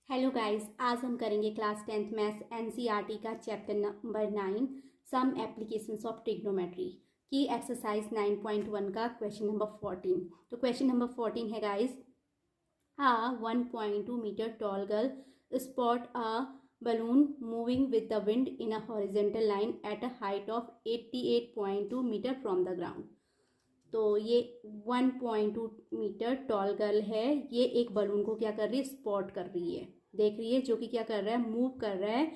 Hello guys, आज हम करेंगे क्लास 10th मैथ्स एनसीईआरटी का chapter number 9 some applications of trigonometry की एक्सरसाइज 9.1 का क्वेश्चन नंबर 14। तो क्वेश्चन नंबर 14 है guys, a 1.2 metre tall girl spot a balloon moving with the wind in a horizontal line at a height of 88.2 metre from the ground। तो ये 1.2 metre tall girl है, ये एक balloon को क्या कर रही है, स्पॉट कर रही है, देख रही है, जो कि क्या कर रहा है, मूव कर रहा है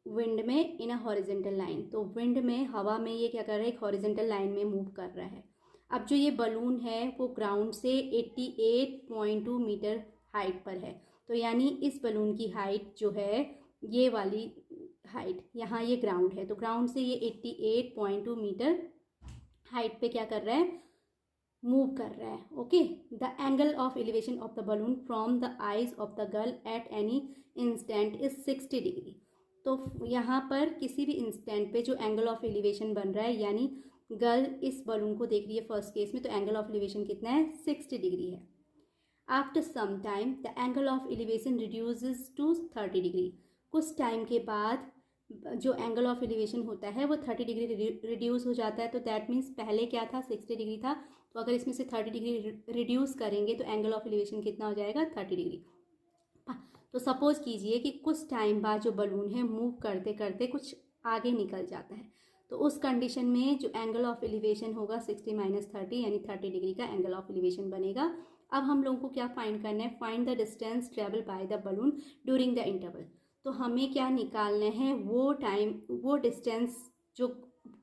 विंड में इन अ हॉरिजेंटल लाइन। तो विंड में, हवा में ये क्या कर रहा है, एक हॉरिजेंटल लाइन में मूव कर रहा है। अब जो ये बलून है वो ग्राउंड से 88.2 मीटर हाइट पर है। तो यानी इस बलून की हाइट जो है, ये वाली हाइट, यहाँ ये ग्राउंड है, तो ग्राउंड से ये 88.2 मीटर हाइट पे क्या कर रहा है, मूव कर रहा है। Okay, the angle of elevation of the balloon from the eyes of the girl at any instant is 60 degree. तो यहाँ पर किसी भी इंस्टेंट पे जो एंगल ऑफ एलिवेशन बन रहा है, यानी गर्ल इस बलून को देख रही है फर्स्ट केस में, तो एंगल ऑफ एलिवेशन कितना है, 60 डिग्री है। After some time the angle of elevation reduces to 30 degree. कुछ टाइम के बाद जो एंगल ऑफ एलिवेशन होता है वो 30 डिग्री रिड्यूस हो जाता है। तो दैट मीन्स पहले क्या था, 60 डिग्री था, तो अगर इसमें से 30 डिग्री रिड्यूस करेंगे तो एंगल ऑफ एलिवेशन कितना हो जाएगा, 30 डिग्री। तो सपोज कीजिए कि कुछ टाइम बाद जो बलून है मूव करते करते कुछ आगे निकल जाता है, तो उस कंडीशन में जो एंगल ऑफ एलिवेशन होगा 60 माइनस 30 यानी 30 डिग्री का एंगल ऑफ एलिवेशन बनेगा। अब हम लोगों को क्या फाइंड करना है, find the distance travel by the balloon during the interval. तो हमें क्या निकालना है, वो टाइम, वो डिस्टेंस जो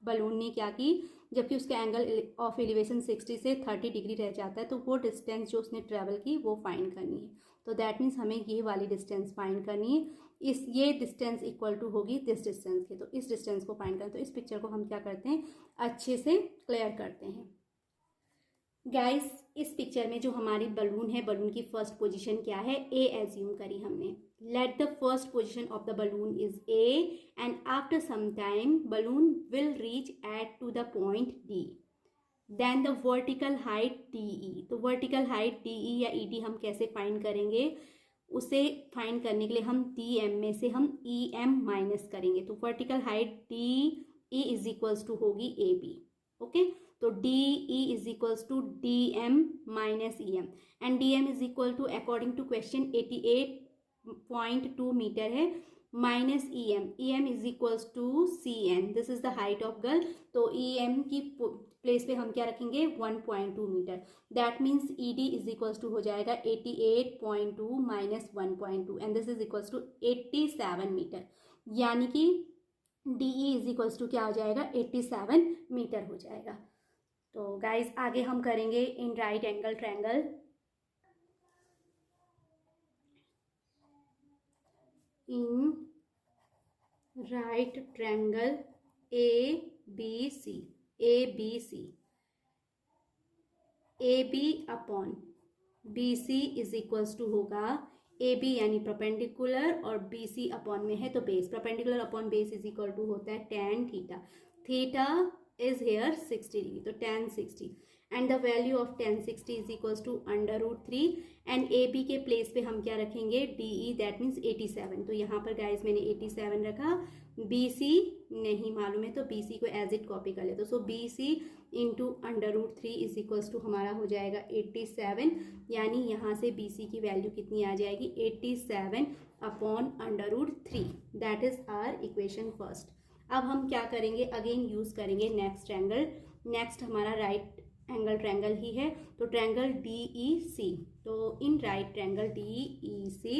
बलून ने क्या की, जबकि उसका एंगल ऑफ एलिवेशन 60 से 30 डिग्री रह जाता है, तो वो डिस्टेंस जो उसने ट्रेवल की वो फाइंड करनी है। तो दैट मीन्स हमें ये वाली डिस्टेंस फाइंड करनी है। ये डिस्टेंस इक्वल टू होगी दिस डिस्टेंस के। तो इस डिस्टेंस को फाइंड करें, तो इस पिक्चर को हम क्या करते हैं, अच्छे से क्लियर करते हैं। गाइस, इस पिक्चर में जो हमारी बलून है, बलून की फर्स्ट पोजीशन क्या है, ए एज्यूम करी हमने। Let the first position of the balloon is A and after some time balloon will reach at to the point D, then the vertical height D E. तो vertical height D ई या E D हम कैसे find करेंगे, उसे find करने के लिए हम डी एम में से हम ई एम माइनस करेंगे। तो vertical height D E is equals to होगी ए बी। ओके, तो D E is equals to D M minus E M, and D M is equal to according to question 88.2 metre है, minus E M is equals to C N, this is the height of girl. तो E M की place पे हम क्या रखेंगे, 1.2 metre. That means E D is equals to हो जाएगा 88.2 minus 1.2 and this is equals to 87 metre, यानी कि D E is equals to क्या हो जाएगा, 87 मीटर हो जाएगा। तो गाइज आगे हम करेंगे in right angle triangle. In right triangle A B C, A B C, A B upon B C is equals to होगा ए बी यानी परपेंडिकुलर और बी सी अपॉन में है तो base, perpendicular upon base is equal to होता है tan theta. Theta is here 60 degree, तो tan 60 and the value of tan 60 is equals to √3 and A B के place पे हम क्या रखेंगे, डी ई, दैट मीन्स 87। तो यहाँ पर गाइज मैंने 87 रखा, बी सी नहीं मालूम है तो बी सी को एज इट कॉपी कर ले। तो so B C into √3 is equals to हमारा हो जाएगा 87, यानी यहाँ से बी सी की वैल्यू कितनी आ जाएगी, 87 upon √3, that is our equation first. अब हम क्या करेंगे, अगेन यूज करेंगे नेक्स्ट ट्रायंगल। नेक्स्ट हमारा राइट एंगल ट्रायंगल ही है, तो ट्रायंगल डी ई सी। तो in right triangle D E C,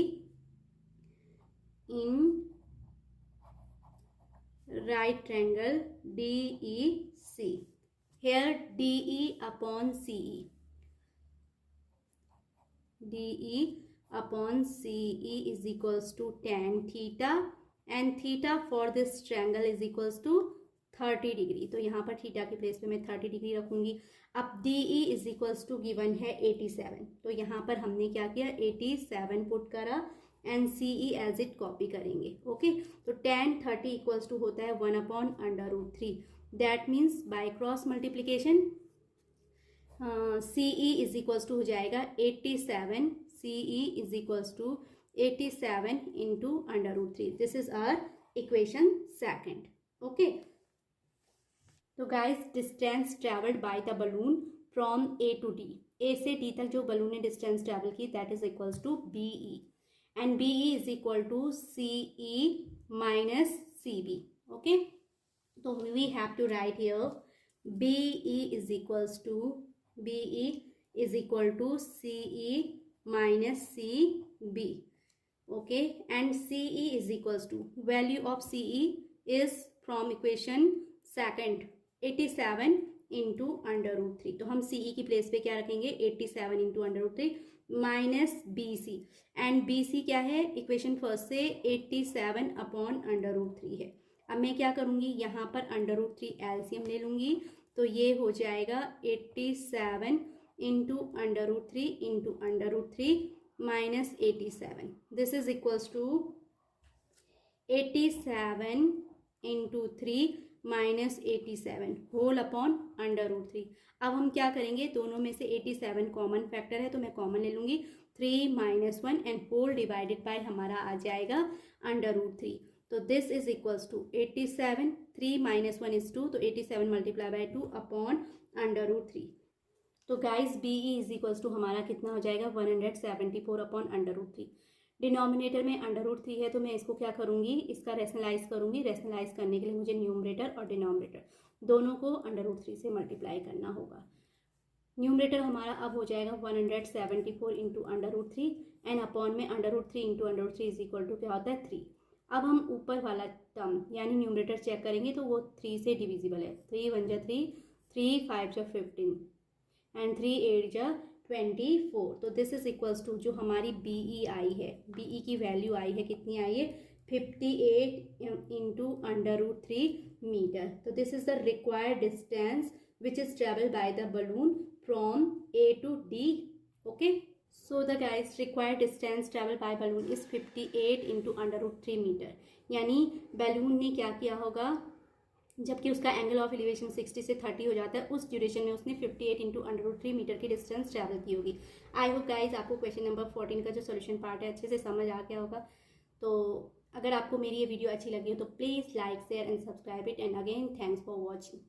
in right triangle D E C, here DE upon CE, DE upon CE is equals to tan theta and theta for this triangle is equals to 30 degree. तो यहाँ पर theta की place पे मैं 30 degree रखूंगी। अब DE is equals to given है 87, तो यहाँ पर हमने क्या किया, 87 पुट करा and CE as it copy करेंगे। ओके, तो tan 30 इक्वल्स टू होता है 1 upon √3, that means by cross multiplication CE is equals to हो जाएगा 87, CE is equals to 87 into under root 3. This is our equation second. Okay. तो guys distance travelled by the balloon from A to D, A से D तक जो balloon ने distance travel की that is equals to B E, and B E is equal to C E minus C B. Okay, तो we have to write here B E is equals to B E is equal to C E minus C B. Okay, and C E is equals to value of C E is from equation second 87 into under root 3. तो हम सी ई की place पे क्या रखेंगे 87 into under root 3 minus B C, and B C क्या है equation first से 87 upon under root 3 है. अब मैं क्या करूँगी यहाँ पर अंडर रूट 3 एलसीएम ले लूँगी, तो ये हो जाएगा 87 into under root 3 into under root 3 minus 87. This is equals to 87 into 3 minus 87 whole upon under root 3. अब हम क्या करेंगे, दोनों में से 87 कॉमन फैक्टर है तो मैं कॉमन ले लूँगी 3 minus 1 and whole divided by हमारा आ जाएगा अंडर रूट 3. तो this is equals to 87, 3 minus 1 is 2, तो 87 multiply by 2 upon under root 3. तो guys B E is equals to हमारा कितना हो जाएगा 174 अपॉन अंडर रूट 3. डिनोमिनेटर में अंडर रूट 3 है तो मैं इसको क्या करूँगी, इसका रेशनलाइज करूँगी. रेशनलाइज करने के लिए मुझे न्यूमरेटर और डिनोमिनेटर दोनों को अंडर रूट 3 से मल्टीप्लाई करना होगा. न्यूमरेटर हमारा अब हो जाएगा 174 into under root 3 and upon में under root 3 into under root 3 is equal to क्या होता है 3. अब हम ऊपर वाला टर्म यानी न्यूमरेटर चेक करेंगे तो वो 3 से डिविजिबल है. 3 1 जा 3, 3 5 जा 15 एंड 3 8 जा 24. तो दिस इज इक्वल्स टू जो हमारी बी ई आई है, बी ई की वैल्यू आई है, कितनी आई है 58 इंटू अंडर रूट 3 मीटर. तो this is the required distance which is travel by the balloon from A to D. Okay, so the guys required distance travel by balloon is 58 into under root 3 metre. यानी balloon ने क्या किया होगा, जबकि उसका angle of elevation 60 से 30 हो जाता है, उस ड्यूरेशन में उसने 58 इंटू अंडर रूट 3 मीटर की डिस्टेंस ट्रैवल की होगी. आई होप गाइज आपको क्वेश्चन नंबर 14 का जो सोल्यूशन पार्ट है अच्छे से समझ आ गया होगा. तो अगर आपको मेरी ये वीडियो अच्छी लगी हो तो please like share and subscribe it, and again thanks for watching.